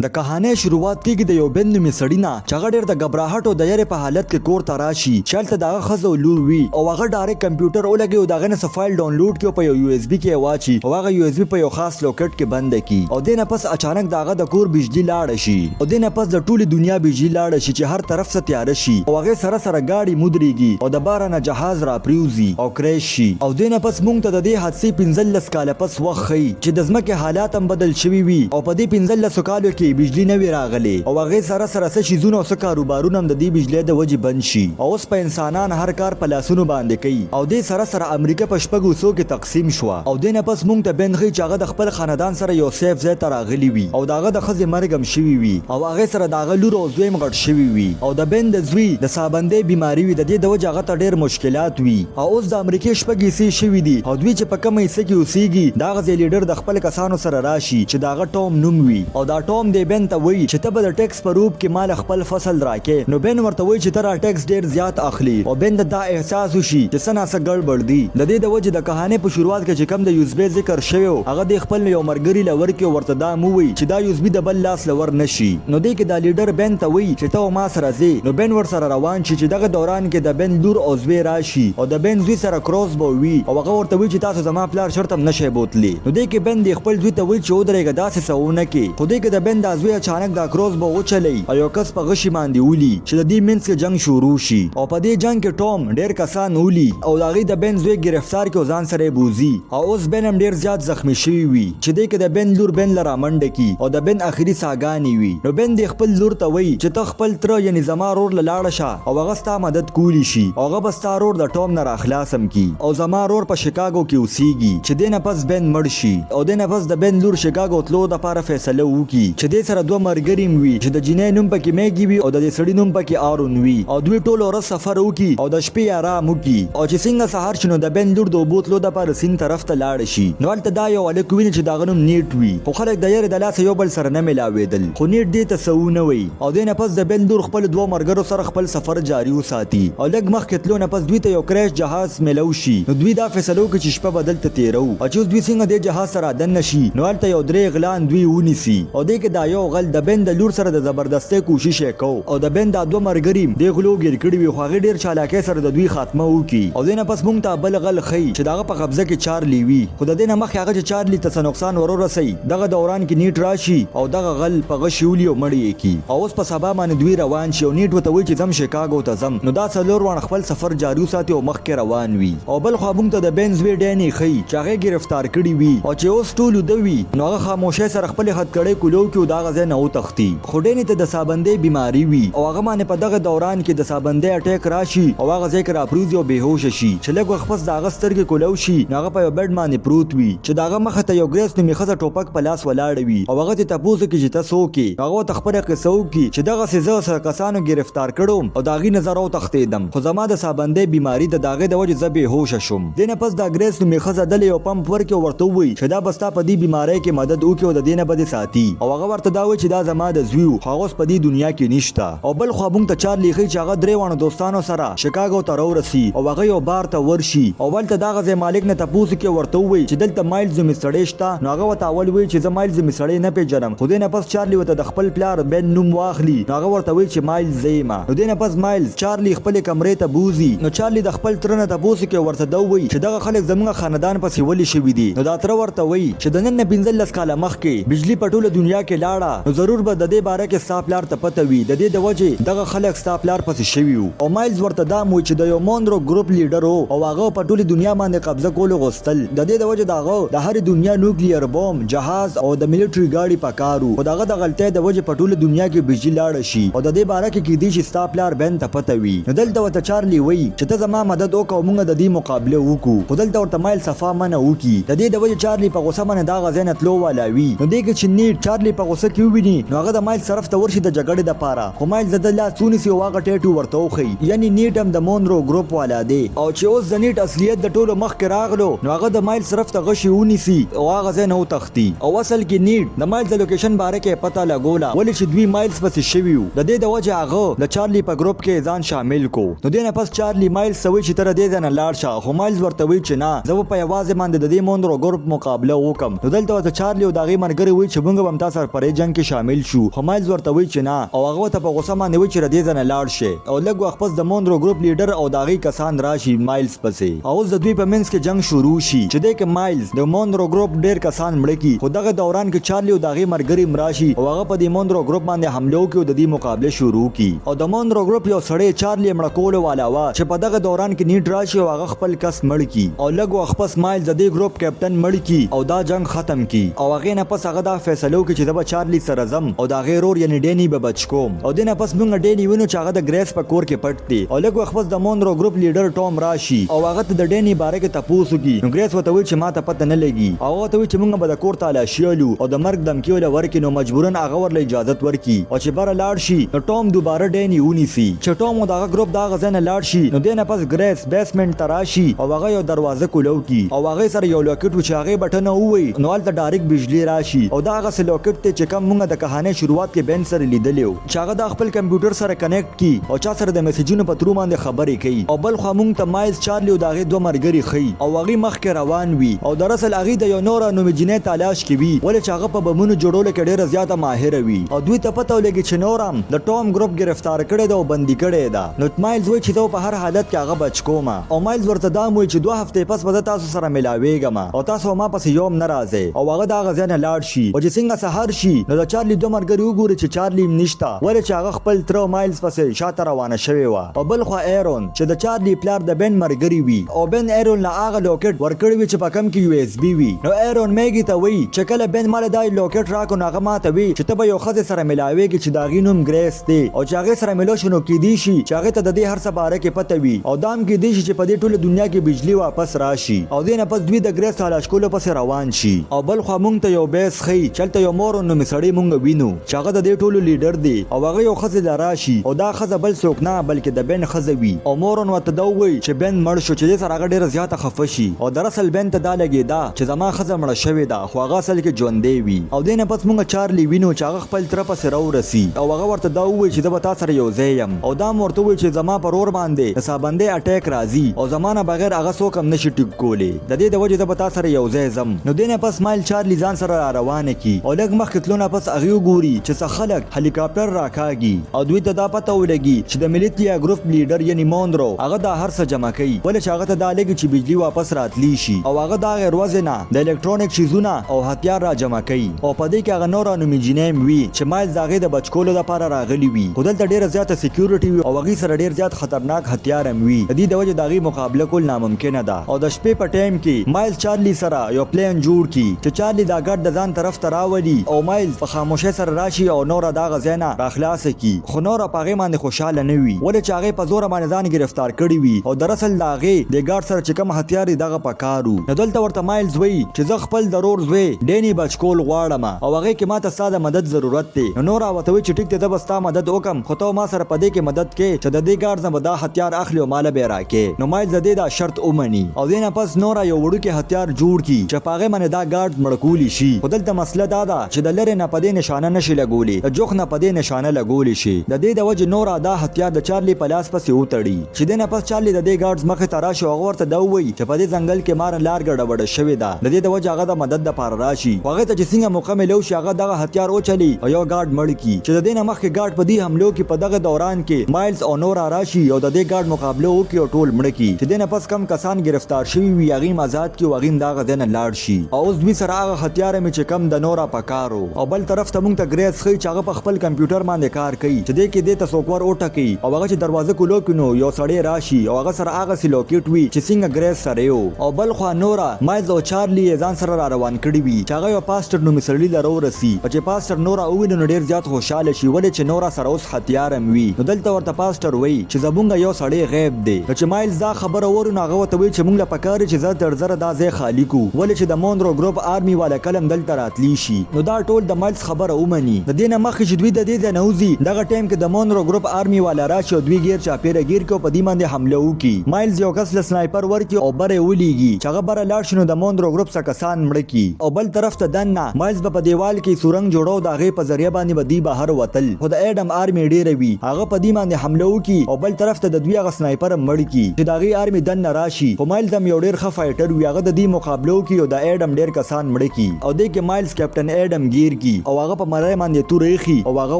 د کہانی شروعات کیږي د یو بند نومي سړي نه چې هغه ډېر د غبرهټ او د یارې په حالت کې کور ته راشي چې هلته د هغه ښځه او لور وي او هغه ډایرکټ کمپیوټر ولګي او د هغې نه څه فایل ډاونلوډ کړي او په یو یو اس بي کې یې واچي او هغه یو اس بي په یو خاص لوکټ کې بنده کړي او دې نه پس اچانک د هغه د کور بجلي لاړه شي او دې نه پس د ټولې دنیا بجلي لاړه شي چې هر طرف څه تیاره شي او هغې سره سره ګاډي مودرېږي او د باره نه جهاز راپریوزي او کریش شي او دې نه پس موږ ته د دې حادثې 15 کاله پس وخت ښیي چې د ځمکې حالات هم بدل شوي وي او په دې 15 کالو کې بجلي نه وي راغلې او هغه سره سره څه شیزونه او څه کاروبارونه هم د دې بجلی د وجې بند شي او اوس په انسانان هر کار په لاسونو باندې کوي او دې سره سره امریکا په شپږو حصو کې تقسیم شوه او دې نه پس موږ ته بند ښیي چې هغه د خپل خاندان سره یو سیف ځای ته راغلي وي او د هغه د ښځې مرګ هم شوي وي او هغې سره د هغه لور او زوی هم غټ شوي وي او د بند د زوی د سابندې بیماري وي د دې د وجې هغه ته ډېر مشکلات وي او اوس د امریکې شپږ حصې شوي دي او دوی چې په کومه حصه کې اوسېږي د هغه ځای لیډر د خپل کسانو سره راشي چې د هغه ټوم نوم وي او دا ټوم دې بند ته وایي چې ته به د ټیکس په روپ کې مال خپل فصل راکې نو بن ورته وایي چې ته را ټیکس ډېر زیات اخلي او بن دا احساس وشي چې څه ناڅه ګړبړ دي د دې د وجې د کهانۍ په شروعات کې چې کوم د یوزبې ذکر شوی هغه د خپل یو ملګري له ورکې ورته دا مو وایي چې دا یوزبي د بل لاس له ور نه شي نو دې کې دا لیډر بن ته وایي چې ته ما سره ځې نو بن ورسره روان شي چې دغه دوران کې د بن لور او زوی راشي او د بن زوی سره کروس به وي او هغه ورته وایي چې تاسو زما پلار شرط هم نشئ بوتلی نو دې کې بن د خپل زوی ته وایي چې ودرېږه داسې څه ونه کړې خو دې کې د بن دا زوی اچانک دا کروس به وچلی او یو کس په غشي باندې ولي چې د دې منځ کې جنگ شروع شي او په دې جنگ کې ټوم ډېر کسان ولي او د هغې د بن زوی ګرفتار کړي او ځان سره یې بوځي او اوس بن هم ډېر زیات زخمي شوي وي چې دې کې د بن لور بن له رامنډه کړي او د بن اخري ساګانې وي نو بن دې خپل لور ته وایي چې ته خپل تره یعنې زما رور له لاړه شه او هغه ستا مدد کولی شي او هغه به ستا رور د ټوم نه راخلاص هم کړي او زما رور په شکاګو کې اوسېږي چې دې نه پس بن مړ شي او دې نه پس د بن لور شکاګو تلو دپاره فیصله وکړي چې دې سره دوه ملګري هم وي چې د جینۍ نوم پکې میګي وي او د دې سړي نوم پکې آرون وي او دوی ټول ورځ سفر وکړي او د شپې آرام وکړي او چې څنګه سهار شي نو د بن لور د اوبو تلو دپاره سیند طرف ته لاړه شي نو هلته دا یو هلک ویني چې د هغه نوم نیټ وي خو خلک د یارې د لاسه یو بل سره نه میلاوېدل خو نیټ دې ته څه ونه وایي او دې نه پس د بن لور خپل دوه ملګرو سره خپل سفر جاري وساتي او لږ مخکې تلو نه پس دوی ته یو کریش جهاز میلو شي نو دوی دا فیصله وکړي چې شپه به دلته تېرو او چې اوس دوی څنګه دې جهاز سره دننه شي نو هلته یو درې غلان دوی ونیسي او دې کې دا یو غل د بن د لور سره د زبردستۍ کوشش یې کو او د بن دا دوه ملګري دې غلو ګیر کړي وي خو هغې ډېر چالاکۍ سره د دوی خاتمه وکړي او دې نه پس موږ ته بل غل ښیي چې د هغه په قبضه کې چارلي وي خو د دې نه مخکې هغه چې چارلي ته څه نقصان ور ورسوي دغه دوران کې نیټ راشي او دغه غل په غشي ولي او مړ یې کړي او اوس په سبا باندې دوی روان شي او نیټ ورته وایي چې ځم شکاګو ته ځم نو دا څلور واړه خپل سفر جاري وساتي او مخکې روان وي او بل خوا موږ ته د بن زوی ډیني ښیي چې هغې ګرفتار کړي وي او چې اوس ټول ویده وي نو هغه خاموشۍ سره خپلې هتکړۍ کولو کړي او د هغه ځای نه وتښتي خو ډیني ته د سابندۍ بیماري وي او هغه باندې په دغه دوران کې د سابندۍ اټیک راشي او هغه ځای کې راپریوزي او بېهوشه شي چې لږ وخت پس د هغه سترګې کولو شي نو هغه په یو بېډ باندې پروت وي چې د هغه مخې ته یو ګریس نومي ښځه ټوپک په لاس ولاړه وي او هغه ترې تپوس وکړي چې ته څوک یې هغه ورته خپله قصه وکړي چې دغسې زه سره کسانو ګرفتار کړم او د هغې نه زه راوتښتېدم خو زما د سابندۍ بیماري د هغې د وجې زه بېهوشه شوم دې نه پس دا ګریس نومي ښځه دله یو پمپ ورکړي او ورته ووایي چې دا به ستا په دې بیمارۍ کې مدد وکړي او د دې نه به دې ساتي او هغه ورته دا وایي چې دا زما د زوی و خو هغه اوس په دې دنیا کې نشته او بل خوا موږ ته چارلي ښیي چې هغه درې واړو دوستانو سره شکاګو ته راورسي او هغه یو بار ته ورشي او هلته دغه ځای مالک نه تپوس وکړي ورته ووایي چې دلته مایلز نومي سړی شته نو هغه ورته اول وایي چې زه مایلز نومي سړی نه پېژنم خو دې نه پس چارلي ورته د خپل پلار بن نوم واخلي نو هغه ورته وایي چې مایلز زه یم نو دې نه پس مایلز چارلي خپلې کمرې ته بوځي نو چارلي د خپل تره نه تپوس وکړي ورته دا ووایي چې دغه خلک زموږ خاندان پسې ولې شوي دي نو دا تره ورته وایي چې د نن نه 15 کاله مخکې بجلي په ټوله دنیا کې لاړه نو ضرور به د دې باره کې ستا پلار ته پته وي د دې د وجې دغه خلک ستا پلار پسې شوي وو او مایلز ورته دا وایي چې د یو مونرو ګروپ لیډر و او هغه په ټولې دنیا باندې قبضه کولو غوښتل د دې د وجې د هغه د هرې دنیا نوکلیر بوم جهاز او د ملیټري ګاډي په کار و خو د هغه د غلطۍ د وجې په ټوله دنیا کې بجلي لاړه شي او د دې باره کې کیدای شي ستا پلار بن ته پته وي نو دلته ورته چارلي وایي چې ته زما مدد وکړه او موږ د دې مقابله وکړو خو دلته ورته مایل صفا منع وکړي د دې د وجې چارلي په غوسه باندې دغه ځای نه تلو والا وي نو دې کې چې نیټ چارلي په غوسه کې وویني نو هغه د مایل طرف ته ورشي د جګړې دپاره خو مایل د ده لاس ونیسي او هغه ټیټو ورته وښیي یعنې نیټ هم د مونرو ګروپ والا دی او چې اوس د نیټ اصلیت د ټولو مخکې راغلو نو هغه د مایل طرف ته غشي ونیسي او هغه ځای نه وتښتي او اصل کې نیټ د مایل د لوکیشن باره کې پته لګوله ولې چې دوی مایلز پسې شوي وو د دې د وجې هغه د چارلي په ګروپ کې ځان شامل کو نو دې نه پس چارلي مایلز ته وایي چې ته د دې ځای نه لاړ شه خو مایلز ورته وایي چې نه زه به په یوازې باندې د دې مونرو ګروپ مقابله وکړم نو دلته ورته چارلي او د هغې ملګري وایي چې موږ به هم تا سره سړی جنگ کې شامل شو خو مایلز ورته وی چې نه او هغه ته په غوسه باندې وی چې ردی ځنه لاړ شي او لږ وخت پس د مونرو ګروپ لیډر او داغي کسان راشي مایلز پسې او د دوی په منځ کې جنگ شروع شي چې د کې مایلز د مونرو ګروپ ډیر کسان مړ کی خو دغه دوران کې چارلی او داغي مرګري مراشي او هغه په دې مونرو ګروپ باندې حمله وکړي او د دې مقابله شروع کی او د مونرو ګروپ یو سړی چارلی مړ کول والا وا چې په دغه دوران کې نیټ راشي او هغه خپل کس مړ کی او لږ وخت پس مایلز د دې ګروپ کیپټن مړ کی او دا جنگ ختم کی او هغه نه پس هغه دا فیصله وکړي چې د چارلی سره زم او دا غیرور یعنی ډینی به بچ کوم او دنه پس موږ ډینی وینو چې هغه د ګریس په کور کې پټ دی او لږ وخت پس د مونرو ګروپ لیډر ټام راشي او هغه ته د ډینی باره کې تاسو کی نو ګریس وته وی چې ما ته پته نه لګي او هغه ته وی چې موږ به د کور ته لاشیلو او د مرګ دمکی ول ورکې نو مجبورن هغه ورله اجازه ورکي او چې بار لاړ شي نو ټام دوباره ډینی ونیسي چې ټام او دغه ګروپ دا غزنه لاړ شي نو دنه پس ګریس بیسمنت تراشي او هغه یو دروازه کولو کی او هغه سره یو لوکټ چې هغه بټنه ووي نو الته ډایرکټ بجلی راشي او دا هغه لوکټ ته چې کوم موږ د کہانی شروعات کې بین سره لیدلو چې هغه د خپل کمپیوټر سره کنیکټ کی او چا سره د میسجونو په ترو باندې خبرې کوي او بل خو موږ ته مایلز چارلی او دغه دوه مرګري خي او هغه مخ کې روان وي او دراصل هغه د یو نور نومجنې تلاش کوي ولې چې هغه په بمونو جوړولو کې ډیره زیاته ماهر وي او دوی ته پته ولګي چې نورم د ټام ګروپ گرفتار کړي دا او بندي کړي دا نو مایلز وایي چې دا په هر حالت کې هغه بچ کوما او مایلز ورته دا وایي چې 2 هفته پس به تاسو سره ملاويږم او تاسو ما پس یوم ناراضه او هغه دا غزنه لاړ شي او چې څنګه سحر شي نو د چارلی دوه مرګري وګوري چې چارلی نشتا ولې چې هغه خپل تر مایلز پسې شاته روانه شوی و او بل خو ایرون چې د چارلی پلار د بن مرګري وي او بن ایرون لا هغه لوکټ ورکړی وي چې په کم کې یو اس بي وي نو ایرون میګي ته وی چې کله بن مال دای لوکټ راکو نو هغه ماته وی چې ته به یو خزه سره ملاويږي چې داغي نوم ګریس دی او چې هغه سره ملو شنو کې دی شي چې هغه ته د دې هر څه باره کې پته وي او دام کې دی چې په دې ټوله دنیا کې بجلی واپس راشي او دینه پس دوی د ګریس تلاش کولو پس روان شي او بل خو مونږ ته یو بیس خي چلته یو مور نو مسړی مونږ وینو چې هغه د دې ټولو لیډر دی او هغه یو خزه لراشي او دا خزه بل څوک نه بلکې د بن خزه وي او مورن وته دا وی چې بن مړ شو چې سره هغه ډیره زیاته خفه شي او دراصل بن ته دا لګي دا چې زما خزه مړ شوی دا خو هغه اصل کې ژوندې وي او دینه پس مونږ چارلی وینو چې هغه خپل طرف سره ورسي او هغه ورته دا وی چې د بتا سره یو ځایم او دا ورته وی چې زما پرور باندې د صابندې اٹیک راځي او زمانه بغیر هغه څوک هم نشي ټیک کولې د دې د وجه د بتا سره یو ځای زم نو دینه پس مایل چارلی ځان سره روانه کی او لږ مخکې تلونه پس هغه وګوري چې څه خلک هلیکاپټر راکاږي او دوی ته دا پته ولګي چې د ملیټیا ګروپ لیډر یعنی مونرو هغه دا هر څه جمع کوي ولې چې هغه ته دا لګي چې بجلی واپس راتلی شي او هغه دا غیر وزنه د الکترونیک شیزونه او هتیار را جمع کوي او په دې کې هغه نور انومیجنیم وی چې مایل داغه د بچکولو لپاره راغلی وي خو دلته ډیره زیاته سکیورټي وي او هغه سره ډیر زیات خطرناک هتیار هم وي د دې د وجه داغه مقابله کول ناممکن ده او د شپې په ټایم کې مایل چارلی سره یو پلان جوړ کی چې چارلی دا ګډ د ځان طرف ته راولي او مایل په خاموشه سره راشي او نور دا غزنه راخلاص کی خو نور په هغه باندې خوشاله نه وي ولې چې هغه په زور باندې ځان گرفتار کړی وي او دراصل دا هغه د ګارد سره چې کوم هتیار دغه پکارو نو دلته ورته مایلز وی چې زه خپل ضرور زوی ډینی بچکول غواړم او هغه کې ماته ساده مدد ضرورت دی نو نور وته وی چې ټیک ته د بستا مدد وکم خو ته ما سره پدې کې مدد کې چې د دې ګارد نه دا هتیار اخلي او مال به راکې نو مایلز دې دا شرط اومني او دینه پس نور یو وړوکی هتیار جوړ کی چې پاغه باندې دا ګارد مړکولی شي خو دلته مسله دا ده چې د لری نه پدې نشانه نشي لګولي د جوخ نه پدې نشانه لګولي شي د دې د وجه نور دا هتیار د چارلی په لاس پسې وتړي چې دنه پس چارلی د دې ګارډز مخه تراشه او ورته دا وایي چې په دې ځنګل کې مار لار ګډوډ شوی ده د دې د وجه هغه د مدد د پاره راشي هغه ته چې څنګه موقع ملو شي هغه دغه هتیار او چلی او یو ګارډ مړ کی چې د دې نه مخکې ګارډ په دې حملو کې په دغه دوران کې مایلز او نور راشي او د دې ګارډ مقابله وکړي او ټول مړ کی چې دنه پس کم کسان گرفتار شوی وي هغه آزاد کی او هغه دغه دنه لاړ شي او اوس دوی سره هغه هتیار می چې کم د نورا پکارو او بل طرف ته مونږ ته ګریس خي چې هغه په خپل کمپیوټر باندې کار کوي چې دې کې دې تاسو او ټکی او هغه چې دروازه کولو کینو یو سړی راشي او هغه سره هغه سلوکیټ وی چې څنګه ګریس سره یو او بل خو نورا مایلز او چارلی ځان سره را روان کړي وي چې هغه یو پاستر نو مسړلی لرو رسی او چې پاستر نورا او نو ډیر زیات خوشاله شي ولې چې نورا سره اوس هتیار هم وي نو دلته ورته پاستر وی چې زبونګ یو سړی غیب دی چې مایلز دا خبره ورونه هغه ته وی چې مونږ له پکاري چې زړه تر زړه دا ځای خالی کو ولې چې د مونرو ګروپ آرمي والا کلم دلته راتلی شي نو دا ټول د مایلز خبره ومني د دې نه مخکې چې دوی د دې نوزي دغه ټایم کې د مونرو ګروپ آرمي والا راشي او دوی غیر چاپیره گیر کو په دې باندې حمله وکي مایلز یو کس له سنایپر ورکی او بره ولېږي چې هغه بره لاړ شنو د مونرو ګروپ څخه کسان مړ کی او بل طرف ته دنه مایلز په دیوال کې سورنګ جوړو د هغه په ذریعہ باندې بدی بهر وتل خو د اډم آرمي ډیر وی هغه په دې باندې حمله وکي او بل طرف ته د دوی هغه سنایپر مړ کی چې د هغه آرمي دنه راشي خو مایلز هم یو ډیر ښه فایټر وی هغه د دې مقابله وکي او د اډم ډیر کسان مړ کی او د کې مایلز کیپټن اډم گیر کی او هغه په مړی باندې تورېخي او هغه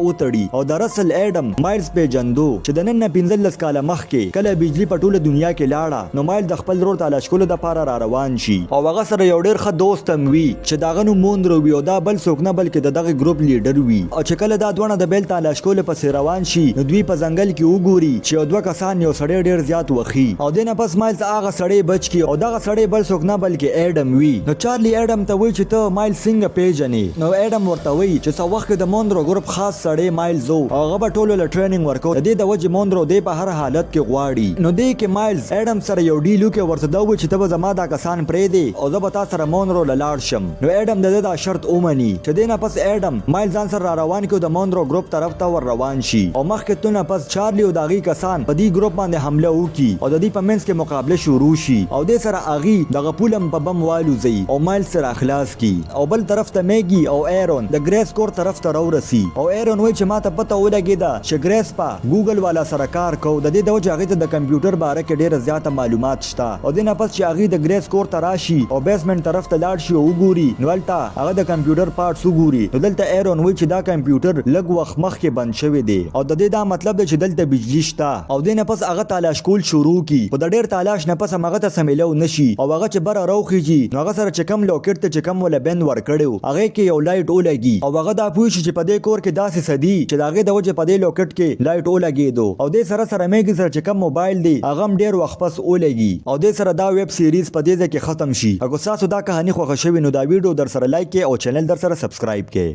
وتړي او د رسل ایډم مایلز پیژندو چې د نن نه 15 کاله مخکې کله بجلی په ټوله دنیا کې لاړه نو مایل د خپل رور تلاش کولو د پاره را روان شي او هغه سره یو ډېر ښه دوست هم وي چې داغه نوم موندرو وي او دا بل څوک نه بلکې د دغه ګروپ لیډر وي او چې کله دا دوه د بیل تلاش کولو پسې روان شي نو دوی په ځنګل کې وګوري چې یو دوه کسان یو سړی ډېر زیات وخی او دنه پس مایلز هغه سړی بچ کی او دغه سړی بل څوک نه بلکې ایډم وی نو چارلی ایډم ته وی چې ته مایلز څنګه پیژنې نو ایډم ورته وی چې څو وخت د موندرو ګروپ خاص سړی مایلز وو هغه په ټولو له ټریننګ ورکو د دې د وجه موندرو دی په هر حالت کې غواړي نو دې کې مایلز ایډم سره یو ډیل وکړ ورته دا وی چې ته به زما دا کسان پرې دی او زه به تاسو سره موندرو لاړ شم نو ایډم د دا شرط اومني چې دینه پس ایډم مایلز ځان سره روان کړو د موندرو ګروپ طرف ته ور روان شي او مخکې تونه پس چارلی او داغي کسان په دې ګروپ باندې حمله وکړي او د دې په منځ کې مقابله شروع شي او د سره اغي دغه پولم په بم والوزي او مایل سره اخلاص کی او بل طرف ته میګي او ایرون د ګریس کور طرف ته راورسي او ایرون وای چې ماته پته ولګیدا چې ګریس په ګوګل والا سره کار کو د دې د وجه هغه ته د کمپیوټر باره کې ډیره زیاته معلومات شته او د نه پس چې هغه د ګریس کور ته راشي او بیسمنت طرف ته لاړ شي او وګوري نو ولته هغه د کمپیوټر پارټس وګوري نو دلته ایرون وای چې دا کمپیوټر لږ وخت مخکې بند شوی دی او د دې دا مطلب دی چې دلته بجلی شته او د نه پس هغه تلاش کول شروع کی په د ډیر تلاش نه پس هغه ته سمیلو نشي او هغه چې بره راوخیږي نو هغه سره چې کم لوکټ ته چې کم ولا بند ور کړو هغه کې یو لایټ ولګي او هغه دا پوښي چې په دې کور کې داسې سدي چې داغه د وجه په دې لوکټ کې لایټ ولګیدو او دې سره سره میګ سره چې کم موبایل دی هغه ډیر وخت پس ولګي او دې سره دا ویب سیریز په دې ځکه ختم شي اګه تاسو دا کہانی خوښ شوی نو دا ویډیو در سره لایک کړئ او چینل در سره سبسکرایب کړئ